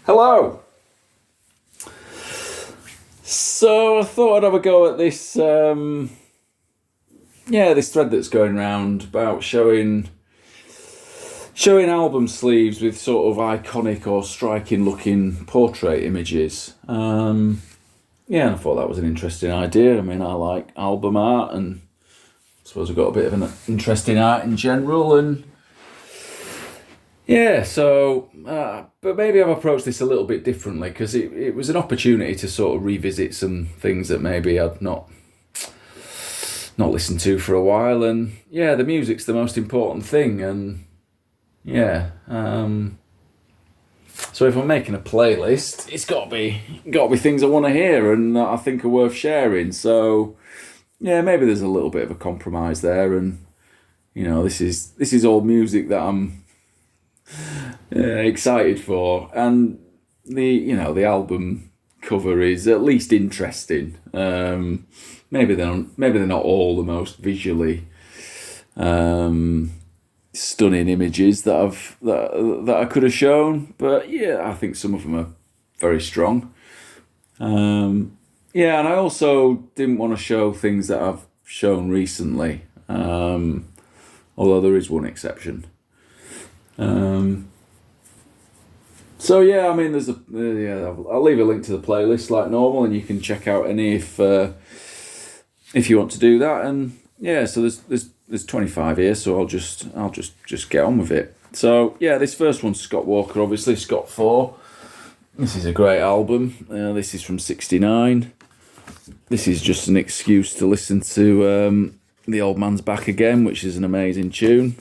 Hello! So I thought I'd have a go at this, this thread that's going round about showing album sleeves with sort of iconic or striking looking portrait images. And I thought that was an interesting idea. I mean, I like album art, and I suppose I've got a bit of an interest in art in general, and but maybe I've approached this a little bit differently because it was an opportunity to sort of revisit some things that maybe I'd not listened to for a while, and the music's the most important thing, and so if I'm making a playlist, it's got to be things I want to hear and that I think are worth sharing. So maybe there's a little bit of a compromise there, and this is all music that I'm excited for, and the album cover is at least interesting. Maybe they're not all the most visually stunning images that I could have shown, but I think some of them are very strong. And I also didn't want to show things that I've shown recently, although there is one exception. There's I'll leave a link to the playlist like normal, and you can check out any if you want to do that. And so there's 25 here, so I'll just get on with it. So this first one's Scott Walker, obviously Scott 4. This is a great album. This is from '69. This is just an excuse to listen to The Old Man's Back Again, which is an amazing tune.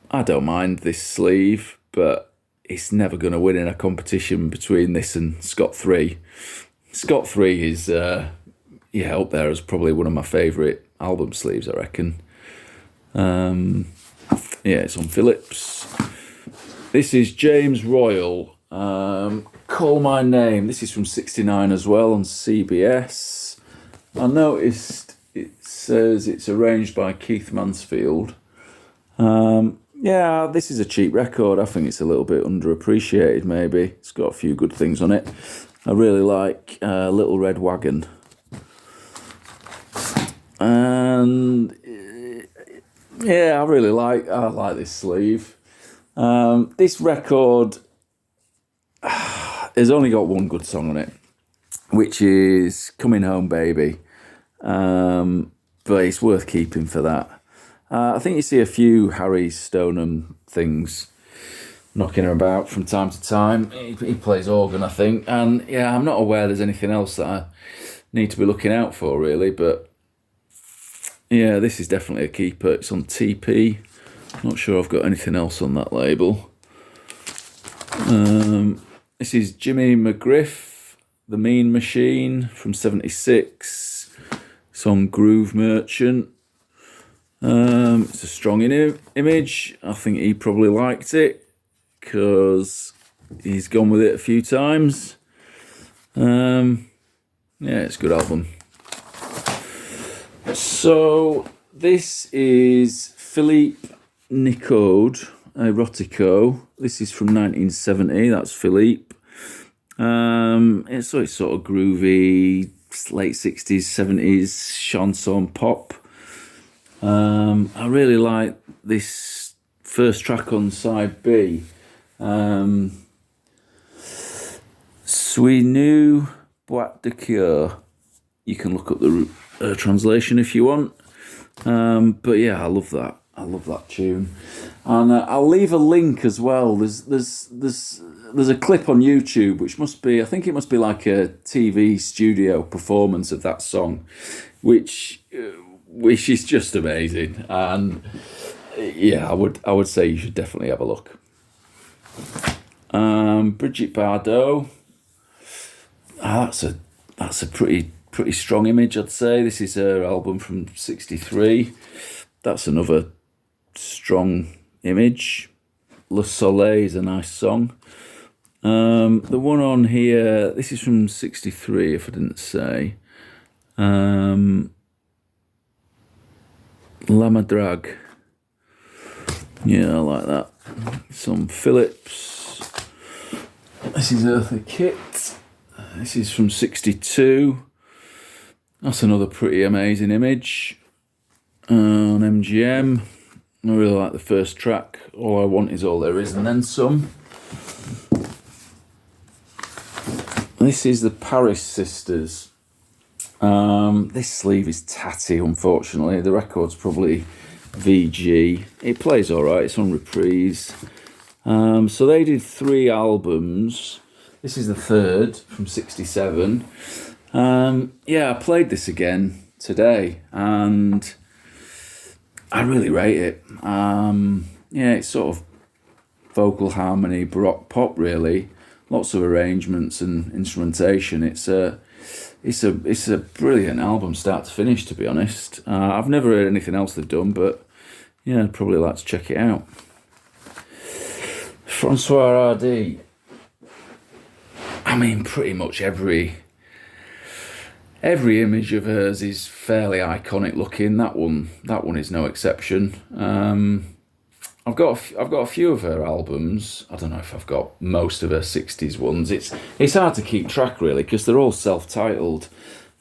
I don't mind this sleeve, but it's never going to win in a competition between this and Scott 3. Scott 3 is up there as probably one of my favourite album sleeves, I reckon. It's on Philips. This is James Royal, Call My Name. This is from '69 as well on CBS. I noticed it says it's arranged by Keith Mansfield. This is a cheap record. I think it's a little bit underappreciated, maybe. It's got a few good things on it. I really like Little Red Wagon. And I like this sleeve. This record has only got one good song on it, which is Coming Home Baby. But it's worth keeping for that. I think you see a few Harry Stoneham things knocking about from time to time. He plays organ, I think. And I'm not aware there's anything else that I need to be looking out for, really. But this is definitely a keeper. It's on TP. Not sure I've got anything else on that label. This is Jimmy McGriff, The Mean Machine from '76. It's on Groove Merchant. It's a strong image. I think he probably liked it because he's gone with it a few times. It's a good album. So this is Philippe Nicaud, Erotico. This is from 1970. That's Philippe. It's sort of groovy, late 60s, 70s chanson pop. I really like this first track on side B. Suis nu boîte de cœur. You can look up the translation if you want. But I love that. I love that tune, and I'll leave a link as well. There's a clip on YouTube which must be like a TV studio performance of that song, which is just amazing. And I would say you should definitely have a look. Brigitte Bardot. That's a pretty strong image, I'd say. This is her album from '63. That's another strong image. Le Soleil is a nice song. The one on here, this is from '63, if I didn't say. La Madrague. Yeah, I like that. Some Philips. This is Earthly Kit. This is from 62. That's another pretty amazing image on MGM. I really like the first track. All I Want Is All There Is and Then Some. This is the Paris Sisters. This sleeve is tatty, unfortunately. The record's probably VG. It plays alright, it's on reprise. So they did 3 albums. This is the third from 67. Yeah, I played this again today and I really rate it. Yeah, it's sort of vocal harmony, baroque pop really. Lots of arrangements and instrumentation. It's a brilliant album, start to finish, to be honest. I've never heard anything else they've done, but yeah, I'd probably like to check it out. Francois Hardy. I mean, pretty much every image of hers is fairly iconic looking. That one is no exception. I've got a few of her albums. I don't know if I've got most of her 60s ones. It's hard to keep track really because they're all self-titled,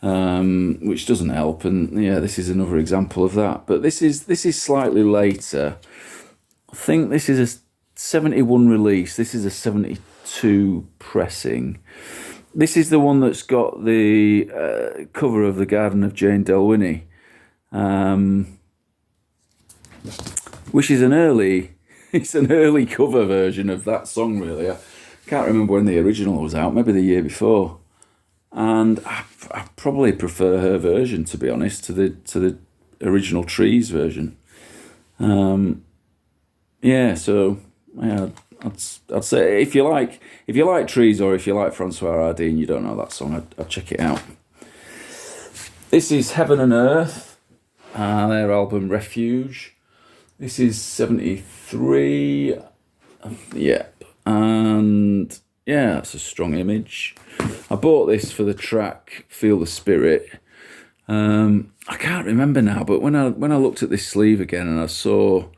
which doesn't help. And yeah, this is another example of that. But this is slightly later. I think this is a 71 release. This is a 72 pressing. This is the one that's got the cover of The Garden of Jane Delwynny, which is an early cover version of that song, really. I can't remember when the original was out, maybe the year before. And I probably prefer her version, to be honest, to the original Trees version. Yeah, so yeah, I'd say if you like Trees or if you like Francois Hardy and you don't know that song, I'd check it out. This is Heaven and Earth, their album Refuge. This is 73. Yep, and yeah, that's a strong image. I bought this for the track Feel the Spirit. I can't remember now, but when I looked at this sleeve again and I saw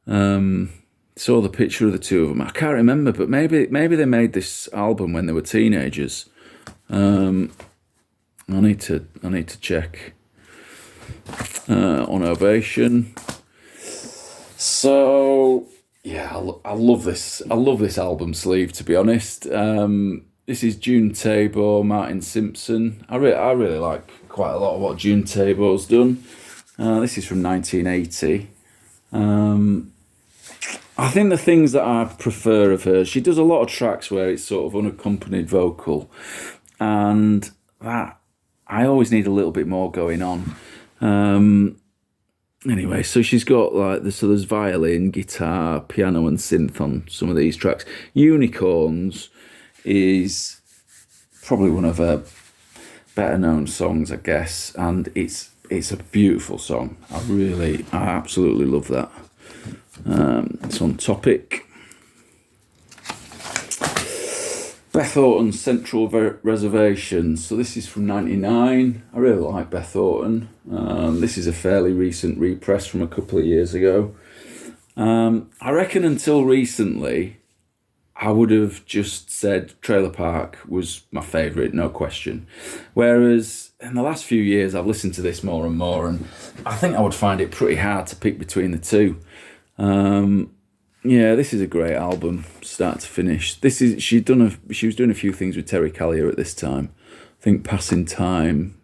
the picture of the two of them, I can't remember, but maybe they made this album when they were teenagers. I need to check on Ovation. So yeah, I love this. I love this album sleeve, to be honest. This is June Tabor, Martin Simpson. I really like quite a lot of what June Tabor's done. This is from 1980. I think the things that I prefer of her, she does a lot of tracks where it's sort of unaccompanied vocal, and that I always need a little bit more going on. Anyway, so she's got there's violin, guitar, piano and synth on some of these tracks. Unicorns is probably one of her better known songs, I guess, and it's a beautiful song. I absolutely love that. It's on Topic. Beth Orton's Central Reservation. So this is from 99. I really like Beth Orton. This is a fairly recent repress from a couple of years ago. I reckon until recently, I would have just said Trailer Park was my favourite, no question. Whereas in the last few years, I've listened to this more and more, and I think I would find it pretty hard to pick between the two. Yeah, this is a great album, start to finish. She was doing a few things with Terry Callier at this time. I think Passing Time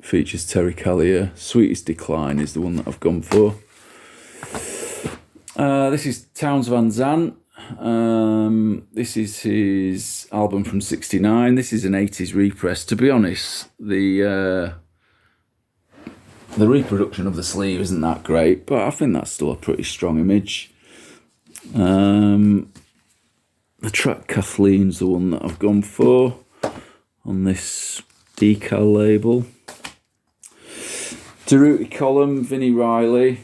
features Terry Callier. Sweetest Decline is the one that I've gone for. This is Townes Van Zandt. This is his album from 69. This is an 80s repress. To be honest, the reproduction of the sleeve isn't that great, but I think that's still a pretty strong image. The track Kathleen's the one that I've gone for on this decal label. Durruti Column, Vinnie Riley.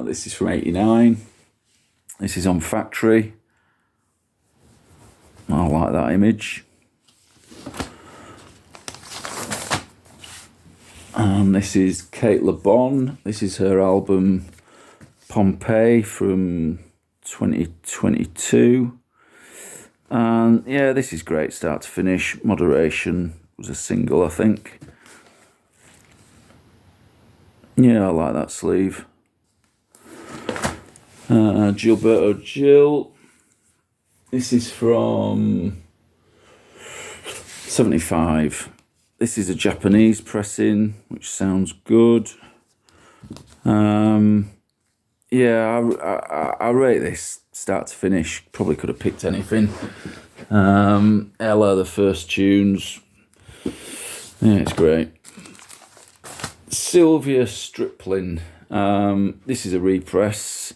This is from 89. This is on Factory. I like that image. And this is Kate Le Bon. This is her album Pompeii from 2022. And yeah, this is great start to finish. Moderation was a single, I think. Yeah, I like that sleeve. Gilberto Gil. This is from 75. This is a Japanese pressing, which sounds good. Yeah, I rate this start to finish. Probably could have picked anything. Ella, the first tunes. Yeah, it's great. Sylvia Striplin. This is a repress.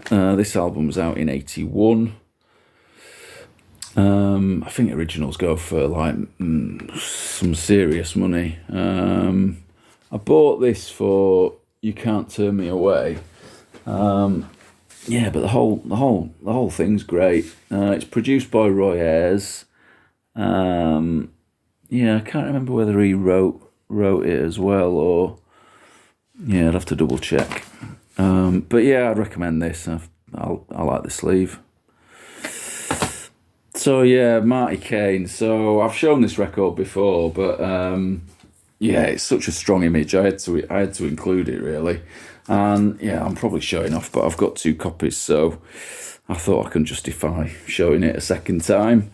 This album was out in 81. I think originals go for like some serious money. I bought this for You Can't Turn Me Away. Yeah, but the whole thing's great. It's produced by Roy Ayers. Yeah, I can't remember whether he wrote it as well, or yeah, I'd have to double check. But yeah, I'd recommend this. I like the sleeve. So yeah, Marty Kane. So I've shown this record before, but yeah, it's such a strong image. I had to include it really, and yeah, I'm probably showing off, but I've got 2 copies, so I thought I can justify showing it a second time.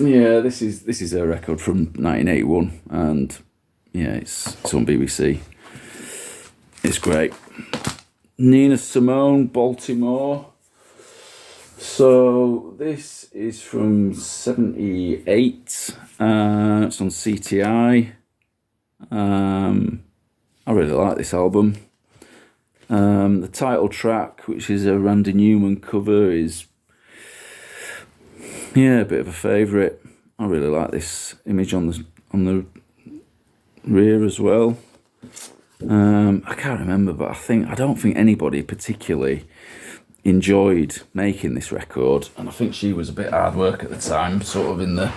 Yeah, this is a record from 1981, and yeah, it's on BBC. It's great. Nina Simone, Baltimore. So this is from 78. It's on CTI. I really like this album. The title track, which is a Randy Newman cover, is yeah, a bit of a favourite. I really like this image on the rear as well. I can't remember, but I don't think anybody particularly enjoyed making this record, and I think she was a bit hard work at the time, sort of in the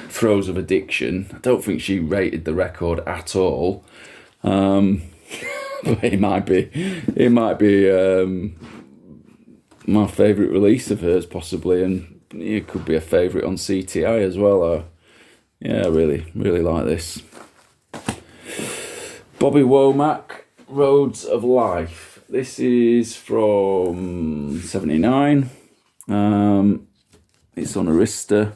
throes of addiction. I don't think she rated the record at all. But it might be my favourite release of hers, possibly, and it could be a favourite on CTI as well. Yeah, I really like this. Bobby Womack, Roads of Life. This is from 79. It's on Arista.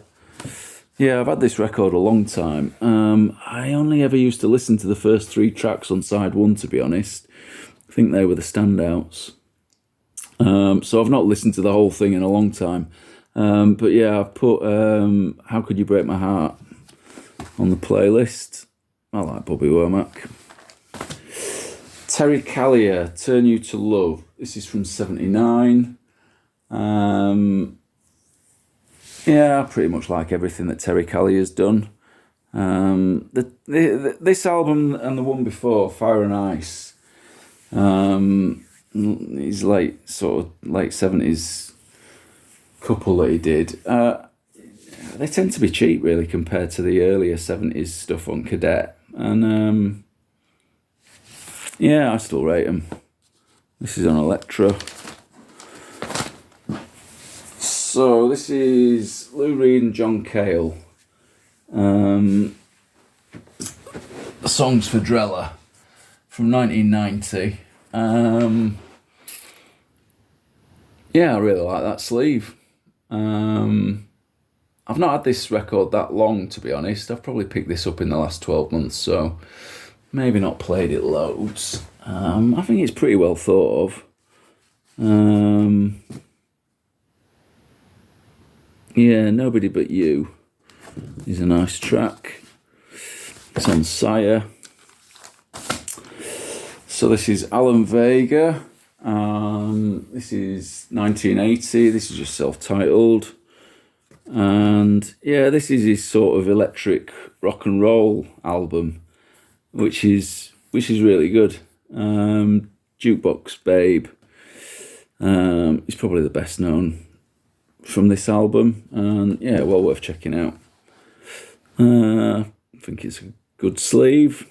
Yeah, I've had this record a long time. I only ever used to listen to the first 3 tracks on side 1, to be honest. I think they were the standouts. So I've not listened to the whole thing in a long time. But yeah, I've put How Could You Break My Heart on the playlist. I like Bobby Womack. Terry Callier, Turn You to Love. This is from 79. Yeah, I pretty much like everything that Terry Callier's done. This album and the one before, Fire and Ice, his late 70s couple that he did. They tend to be cheap, really, compared to the earlier 70s stuff on Cadet. And yeah, I still rate them. This is on Elektra. So this is Lou Reed and John Cale. Songs for Drella from 1990. Yeah, I really like that sleeve. I've not had this record that long, to be honest. I've probably picked this up in the last 12 months, so maybe not played it loads. I think it's pretty well thought of. Yeah, Nobody But You is a nice track. It's on Sire. So this is Alan Vega. This is 1980. This is just self-titled. And yeah, this is his sort of electric rock and roll album, which is really good. Jukebox Babe is probably the best known from this album, and yeah, well worth checking out. I think it's a good sleeve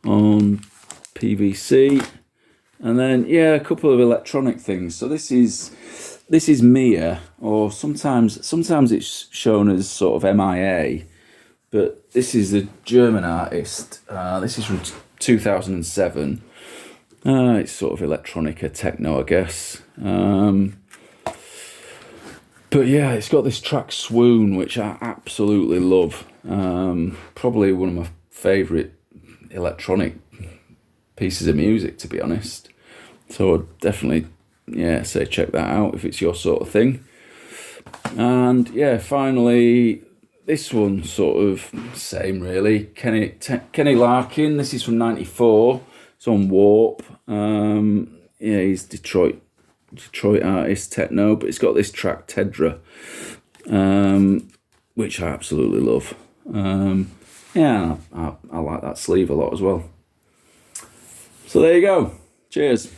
on PVC. And then, yeah, a couple of electronic things. So this is Mia, or sometimes it's shown as sort of MIA, but this is a German artist. This is from 2007. It's sort of electronica techno, I guess. But yeah, it's got this track Swoon, which I absolutely love. Probably one of my favourite electronic pieces of music, to be honest. So I'd definitely, yeah, say check that out if it's your sort of thing. And yeah, finally, this one sort of same really. Kenny Larkin. This is from '94. It's on Warp. Yeah, he's Detroit artist, techno, but it's got this track Tedra, which I absolutely love. Yeah, I like that sleeve a lot as well. So there you go. Cheers.